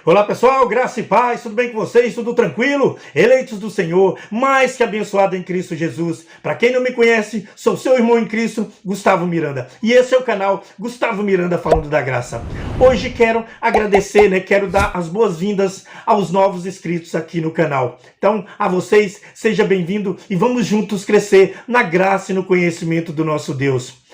Olá pessoal, graça e paz, tudo bem com vocês? Tudo tranquilo? Eleitos do Senhor, mais que abençoado em Cristo Jesus. Para quem não me conhece, sou seu irmão em Cristo, Gustavo Miranda. E esse é o canal Gustavo Miranda falando da graça. Hoje quero agradecer, quero dar as boas-vindas aos novos inscritos aqui no canal. Então, a vocês, seja bem-vindo e vamos juntos crescer na graça e no conhecimento do nosso Deus.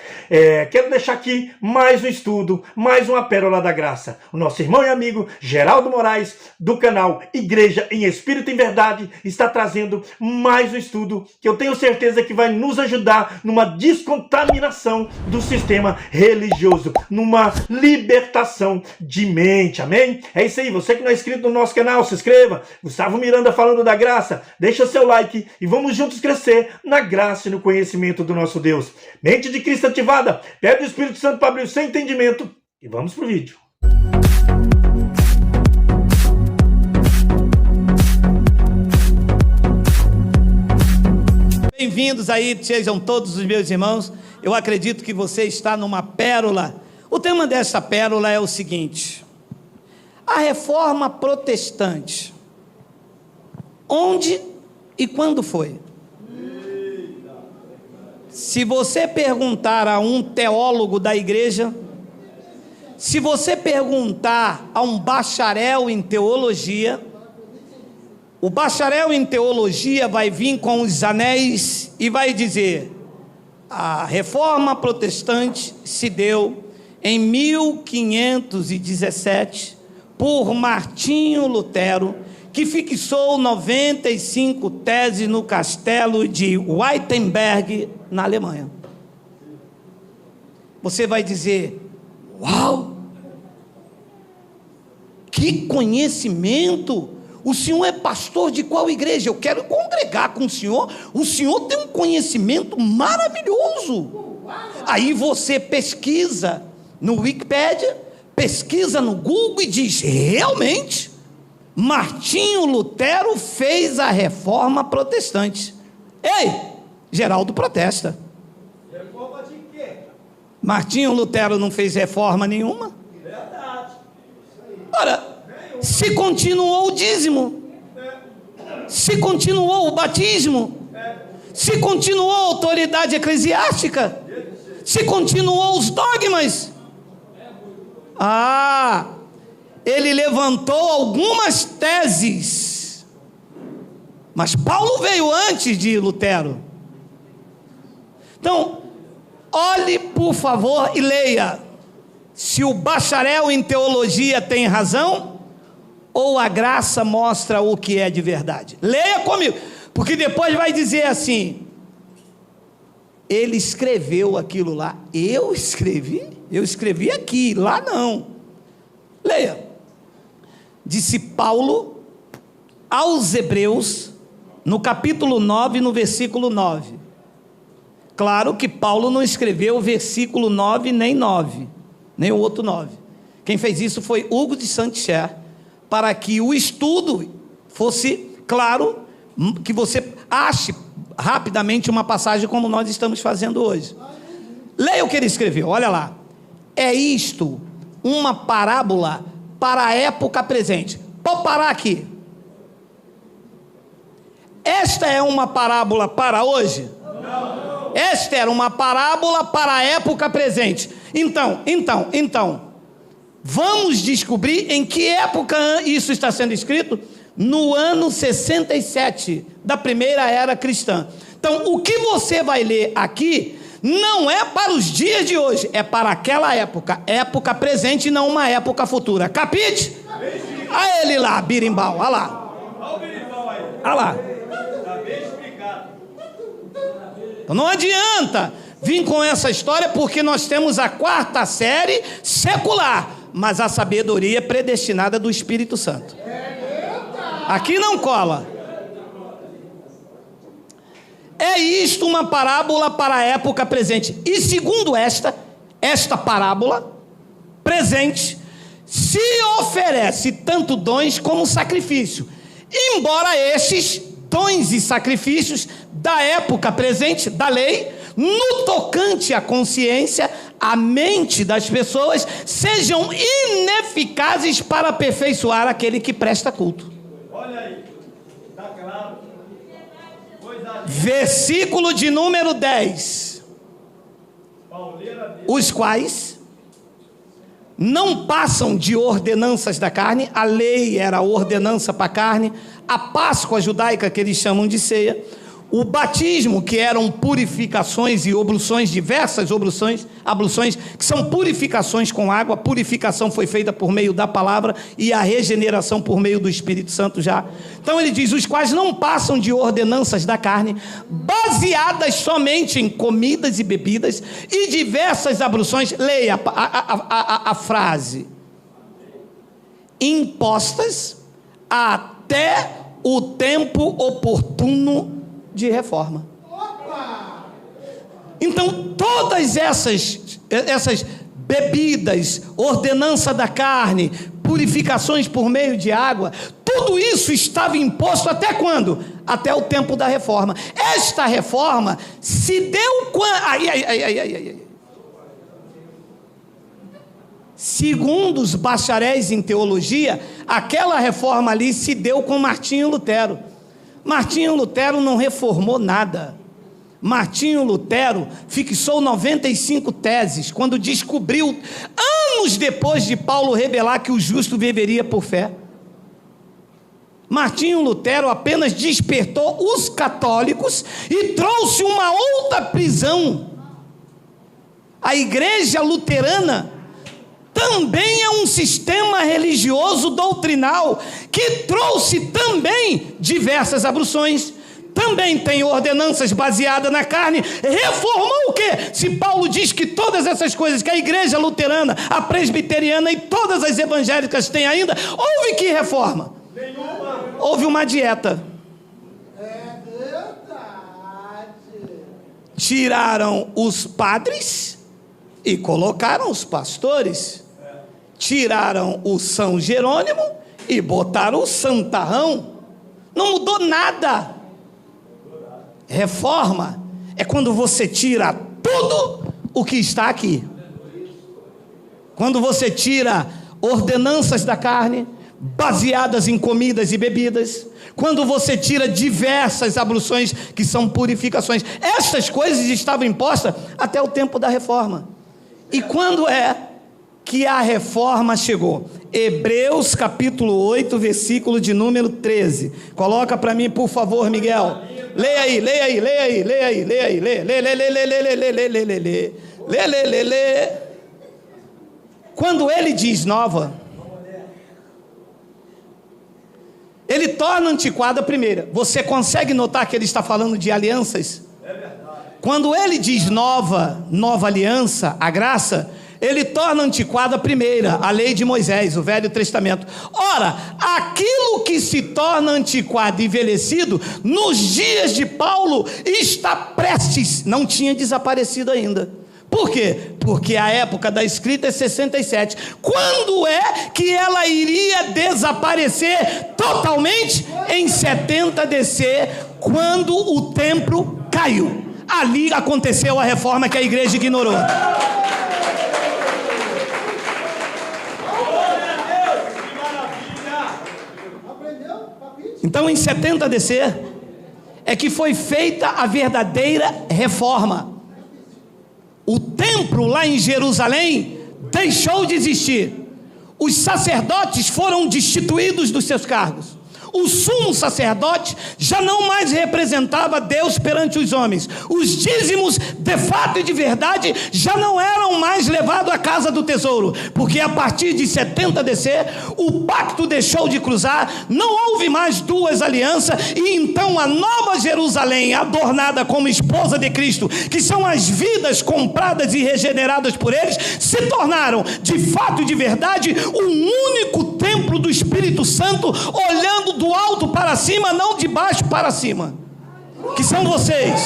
Quero deixar aqui mais um estudo, mais uma pérola da graça. O nosso irmão e amigo Geraldo Moraes, do canal Igreja em Espírito e em Verdade, está trazendo mais um estudo que eu tenho certeza que vai nos ajudar numa descontaminação do sistema religioso, numa libertação de mente, amém? É isso aí, você que não é inscrito no nosso canal, se inscreva. Gustavo Miranda falando da graça, deixa seu like e vamos juntos crescer na graça e no conhecimento do nosso Deus. Mente de Cristo ativada, pede o Espírito Santo para abrir o seu entendimento e vamos pro vídeo. Bem-vindos aí, sejam todos os meus irmãos. Eu acredito que você está numa pérola. O tema dessa pérola é o seguinte: a reforma protestante. Onde e quando foi? Se você perguntar a um teólogo da igreja, se você perguntar a um bacharel em teologia, o bacharel em teologia vai vir com os anéis e vai dizer: a reforma protestante se deu em 1517 por Martinho Lutero, que fixou 95 teses no castelo de Wittenberg, na Alemanha. Você vai dizer: uau! Que conhecimento! O senhor é pastor de qual igreja? Eu quero congregar com o senhor. O senhor tem um conhecimento maravilhoso. Aí você pesquisa no Wikipedia, pesquisa no Google e diz: realmente, Martinho Lutero fez a reforma protestante. Ei, Geraldo protesta. Reforma de quê? Martinho Lutero não fez reforma nenhuma. Verdade. Ora, se continuou o dízimo, se continuou o batismo, se continuou a autoridade eclesiástica, se continuou os dogmas. Ele levantou algumas teses, mas Paulo veio antes de Lutero. Então, olhe por favor e leia se o bacharel em teologia tem razão ou a graça mostra o que é de verdade. Leia comigo, porque depois vai dizer assim: ele escreveu aquilo lá. Eu escrevi aqui, lá não. Leia. Disse Paulo aos Hebreus, no capítulo 9, no versículo 9. Claro que Paulo não escreveu o versículo 9, nem o outro 9. Quem fez isso foi Hugo de Saint-Cher, para que o estudo fosse claro, que você ache rapidamente uma passagem como nós estamos fazendo hoje. Leia o que ele escreveu, olha lá. É isto uma parábola para a época presente. Pode parar aqui. Esta é uma parábola para hoje? Não. Esta era uma parábola para a época presente. Então, vamos descobrir em que época isso está sendo escrito? No ano 67 da primeira era cristã. Então, o que você vai ler aqui não é para os dias de hoje, é para aquela época presente e não uma época futura. Capite? Olha ele lá, birimbau, olha lá. Olha lá. Então não adianta vir com essa história, porque nós temos a quarta série secular, mas a sabedoria predestinada do Espírito Santo. Aqui não cola. É isto uma parábola para a época presente. E segundo esta parábola presente, se oferece tanto dons como sacrifício, embora estes dons e sacrifícios da época presente, da lei, no tocante à consciência, a mente das pessoas, sejam ineficazes para aperfeiçoar aquele que presta culto. Olha aí, está claro. Versículo de número 10. Pauleira dele. Os quais não passam de ordenanças da carne. A lei era a ordenança para a carne. A Páscoa judaica, que eles chamam de ceia. O batismo, que eram purificações e obluções, diversas abluções, que são purificações com água. A purificação foi feita por meio da palavra e a regeneração por meio do Espírito Santo já. Então ele diz, os quais não passam de ordenanças da carne, baseadas somente em comidas e bebidas e diversas abluções. Leia a frase. Impostas até o tempo oportuno de reforma. Então todas essas bebidas, ordenança da carne, purificações por meio de água, tudo isso estava imposto até quando? Até o tempo da reforma. Esta reforma se deu quando? Segundo os bacharéis em teologia, aquela reforma ali se deu com Martinho Lutero. Martinho Lutero não reformou nada. Martinho Lutero fixou 95 teses, quando descobriu, anos depois de Paulo revelar que o justo viveria por fé. Martinho Lutero apenas despertou os católicos e trouxe uma outra prisão. A igreja luterana também é um sistema religioso doutrinal que trouxe também diversas abluções, também tem ordenanças baseadas na carne. Reformou o quê? Se Paulo diz que todas essas coisas que a igreja luterana, a presbiteriana e todas as evangélicas têm ainda, houve que reforma? Nenhuma. Houve uma dieta. É verdade. Tiraram os padres e colocaram os pastores. Tiraram o São Jerônimo e botaram o Santarrão. Não mudou nada. Reforma é quando você tira tudo o que está aqui. Quando você tira ordenanças da carne, baseadas em comidas e bebidas. Quando você tira diversas abluções que são purificações. Essas coisas estavam impostas até o tempo da reforma. E quando é que a reforma chegou? Hebreus capítulo 8, versículo de número 13. Coloca para mim, por favor, Miguel. Leia aí. Quando ele diz nova, ele torna antiquada a primeira. Você consegue notar que ele está falando de alianças? Quando ele diz nova aliança, a graça, ele torna antiquada a primeira, a lei de Moisés, o Velho Testamento. Ora, aquilo que se torna antiquado e envelhecido, nos dias de Paulo, está prestes, não tinha desaparecido ainda. Por quê? Porque a época da escrita é 67. Quando é que ela iria desaparecer totalmente? Em 70 DC, quando o templo caiu. Ali aconteceu a reforma que a igreja ignorou. Então em 70 DC é que foi feita a verdadeira reforma. O templo lá em Jerusalém deixou de existir. Os sacerdotes foram destituídos dos seus cargos. O sumo sacerdote já não mais representava Deus perante os homens. Os dízimos, de fato e de verdade, já não eram mais levados à casa do tesouro, porque a partir de 70 DC, o pacto deixou de cruzar, não houve mais duas alianças, e então a nova Jerusalém, adornada como esposa de Cristo, que são as vidas compradas e regeneradas por eles, se tornaram, de fato e de verdade, um único templo do Espírito Santo, olhando do alto para cima, não de baixo para cima, que são vocês,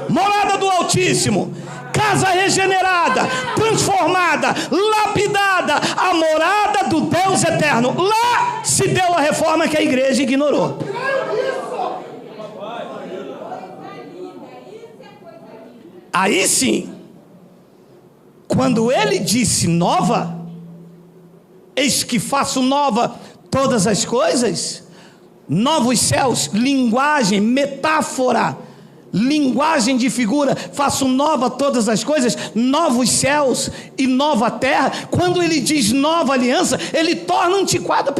morada do Altíssimo, casa regenerada, transformada, lapidada, a morada do Deus eterno. Lá se deu a reforma que a igreja ignorou. Aí sim, quando ele disse nova, eis que faço nova todas as coisas, novos céus, linguagem, metáfora, linguagem de figura, faço nova todas as coisas, novos céus e nova terra. Quando ele diz nova aliança, ele torna antiquada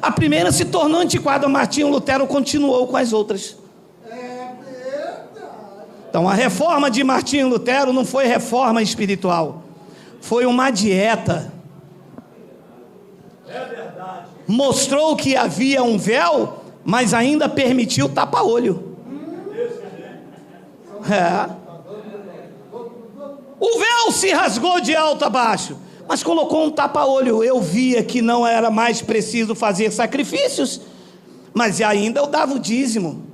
a primeira se tornou antiquada. Martinho Lutero continuou com as outras. Então a reforma de Martinho Lutero não foi reforma espiritual, foi uma dieta. Mostrou que havia um véu, mas ainda permitiu tapa-olho. O véu se rasgou de alto a baixo, mas colocou um tapa-olho. Eu via que não era mais preciso fazer sacrifícios, mas ainda eu dava o dízimo.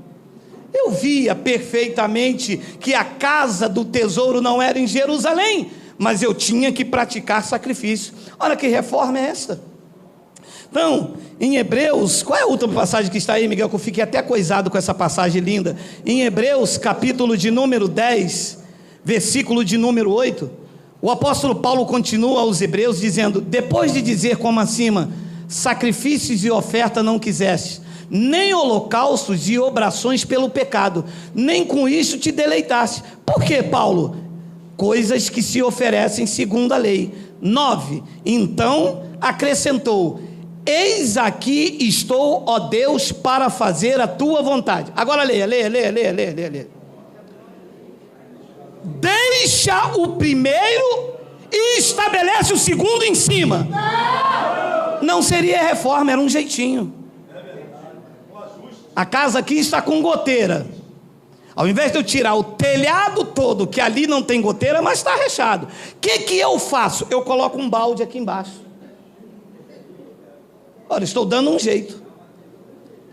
Eu via perfeitamente que a casa do tesouro não era em Jerusalém, mas eu tinha que praticar sacrifício. Olha que reforma é esta. Então, em Hebreus, qual é a última passagem que está aí, Miguel, que eu fiquei até coisado com essa passagem linda? Em Hebreus, capítulo de número 10, versículo de número 8, o apóstolo Paulo continua aos Hebreus dizendo: depois de dizer como acima, sacrifícios e oferta não quiseste, nem holocaustos e obrações pelo pecado, nem com isso te deleitaste. Por que, Paulo? Coisas que se oferecem segundo a lei. 9, então acrescentou: eis aqui estou, ó Deus, para fazer a tua vontade. Agora leia. Deixa o primeiro e estabelece o segundo em cima. Não seria reforma, era um jeitinho. A casa aqui está com goteira. Ao invés de eu tirar o telhado todo, que ali não tem goteira, mas está rechado, o que eu faço? Eu coloco um balde aqui embaixo. Olha, estou dando um jeito.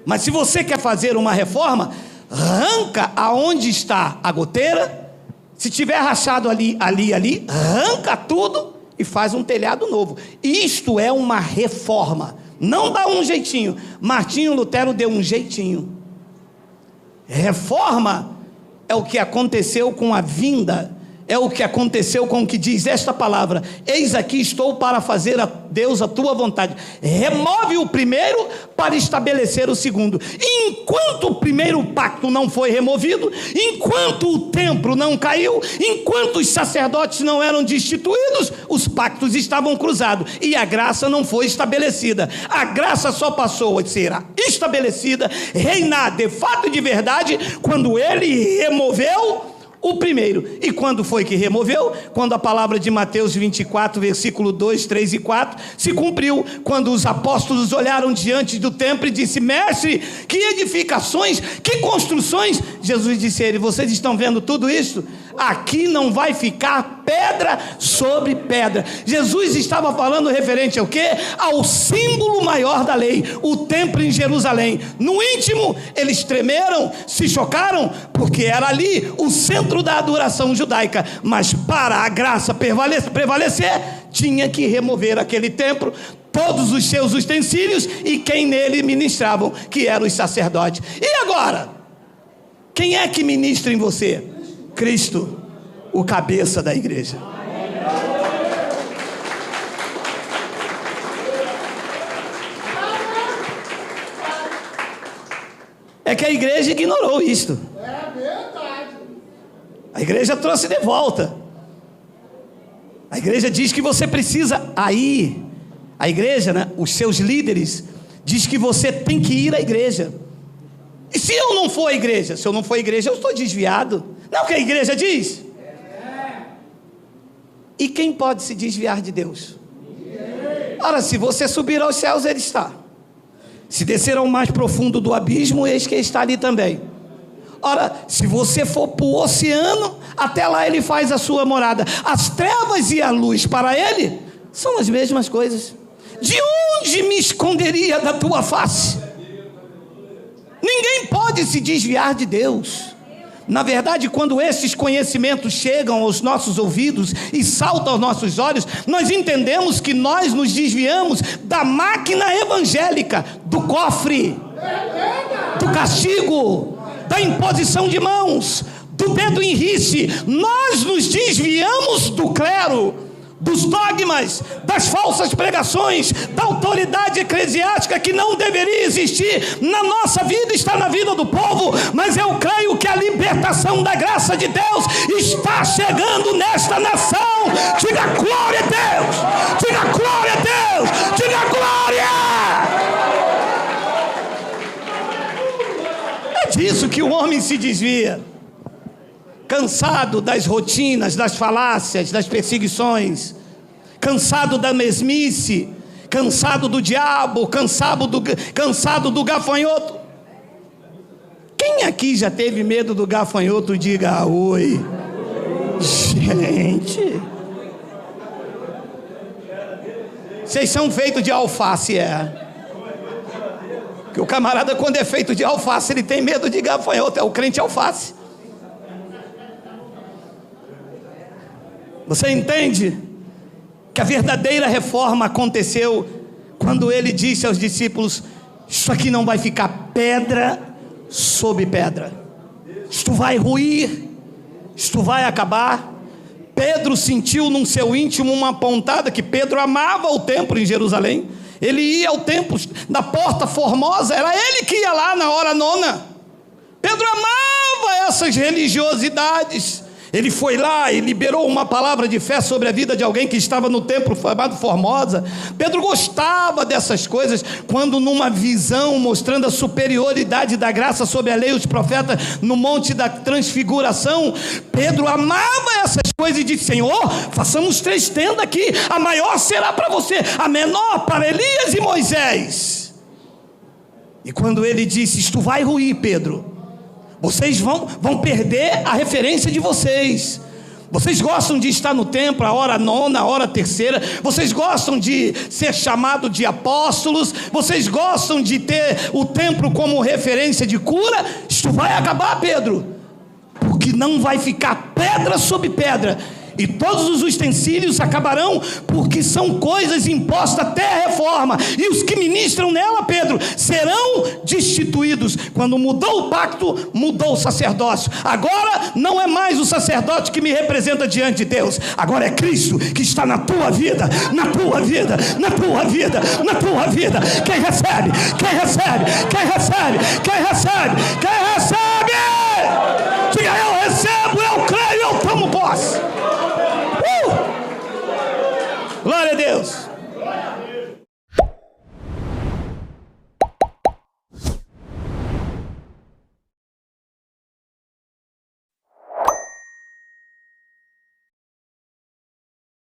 Mas se você quer fazer uma reforma, arranca aonde está a goteira. Se tiver rachado ali, arranca tudo e faz um telhado novo. Isto é uma reforma. Não dá um jeitinho. Martinho Lutero deu um jeitinho. Reforma é o que aconteceu com a vinda, é o que aconteceu com o que diz esta palavra: eis aqui estou para fazer a Deus a tua vontade. Remove o primeiro para estabelecer o segundo. Enquanto o primeiro pacto não foi removido, enquanto o templo não caiu, enquanto os sacerdotes não eram destituídos, os pactos estavam cruzados e a graça não foi estabelecida. A graça só passou a ser estabelecida, reinar de fato e de verdade, quando ele removeu o primeiro. E quando foi que removeu? Quando a palavra de Mateus 24, versículo 2, 3 e 4 se cumpriu, quando os apóstolos olharam diante do templo e disse: mestre, que edificações, que construções. Jesus disse a ele: vocês estão vendo tudo isso? Aqui não vai ficar pedra sobre pedra. Jesus estava falando referente ao quê? Ao símbolo maior da lei, o templo em Jerusalém. No íntimo, eles tremeram, se chocaram, porque era ali o centro da adoração judaica. Mas para a graça prevalecer, tinha que remover aquele templo, todos os seus utensílios e quem nele ministravam, que eram os sacerdotes. E agora? Quem é que ministra em você? Cristo, o cabeça da igreja. É que a igreja ignorou isto. É verdade. A igreja trouxe de volta. A igreja diz que você precisa ir. A igreja, né, os seus líderes, diz que você tem que ir à igreja. E se eu não for à igreja? Se eu não for à igreja, eu estou desviado. Não é o que a igreja diz? E quem pode se desviar de Deus? Ora, se você subir aos céus, Ele está. Se descer ao mais profundo do abismo, eis que Ele está ali também. Ora, se você for para o oceano, até lá Ele faz a sua morada. As trevas e a luz para Ele são as mesmas coisas. De onde me esconderia da tua face? Ninguém pode se desviar de Deus. Na verdade, quando esses conhecimentos chegam aos nossos ouvidos e saltam aos nossos olhos, nós entendemos que nós nos desviamos da máquina evangélica, do cofre, do castigo, da imposição de mãos, do dedo em riste. Nós nos desviamos do clero, dos dogmas, das falsas pregações, da autoridade eclesiástica que não deveria existir na nossa vida, está na vida do povo. Mas eu creio que a libertação da graça de Deus está chegando nesta nação. Diga glória a Deus, diga glória a Deus, diga glória. É disso que o homem se desvia, cansado das rotinas, das falácias, das perseguições, cansado da mesmice, cansado do diabo, cansado do gafanhoto. Quem aqui já teve medo do gafanhoto? Diga oi. Gente, vocês são feitos de alface, que o camarada, quando é feito de alface, ele tem medo de gafanhoto. É o crente alface. Você entende que a verdadeira reforma aconteceu quando ele disse aos discípulos: isso aqui não vai ficar pedra sobre pedra, isto vai ruir, isto vai acabar. Pedro sentiu no seu íntimo uma pontada, que Pedro amava o templo em Jerusalém. Ele ia ao templo da Porta Formosa, era ele que ia lá na hora nona. Pedro amava essas religiosidades. Ele foi lá e liberou uma palavra de fé sobre a vida de alguém que estava no templo chamado Formosa. Pedro gostava dessas coisas, quando numa visão mostrando a superioridade da graça sobre a lei e os profetas no monte da transfiguração, Pedro amava essas coisas e disse: Senhor, façamos 3 tendas aqui, a maior será para você, a menor para Elias e Moisés. E quando ele disse: isto vai ruir, Pedro, vocês vão perder a referência de vocês. Vocês gostam de estar no templo a hora nona, a hora terceira. Vocês gostam de ser chamado de apóstolos. Vocês gostam de ter o templo como referência de cura. Isto vai acabar, Pedro, porque não vai ficar pedra sobre pedra. E todos os utensílios acabarão, porque são coisas impostas até a reforma. E os que ministram nela, Pedro, serão destituídos. Quando mudou o pacto, mudou o sacerdócio. Agora não é mais o sacerdote que me representa diante de Deus. Agora é Cristo que está na tua vida, na tua vida, na tua vida, na tua vida. Quem recebe? Quem recebe? Quem recebe? Quem recebe? Quem recebe? Diga: eu recebo, eu creio, eu tomo posse. Glória a Deus.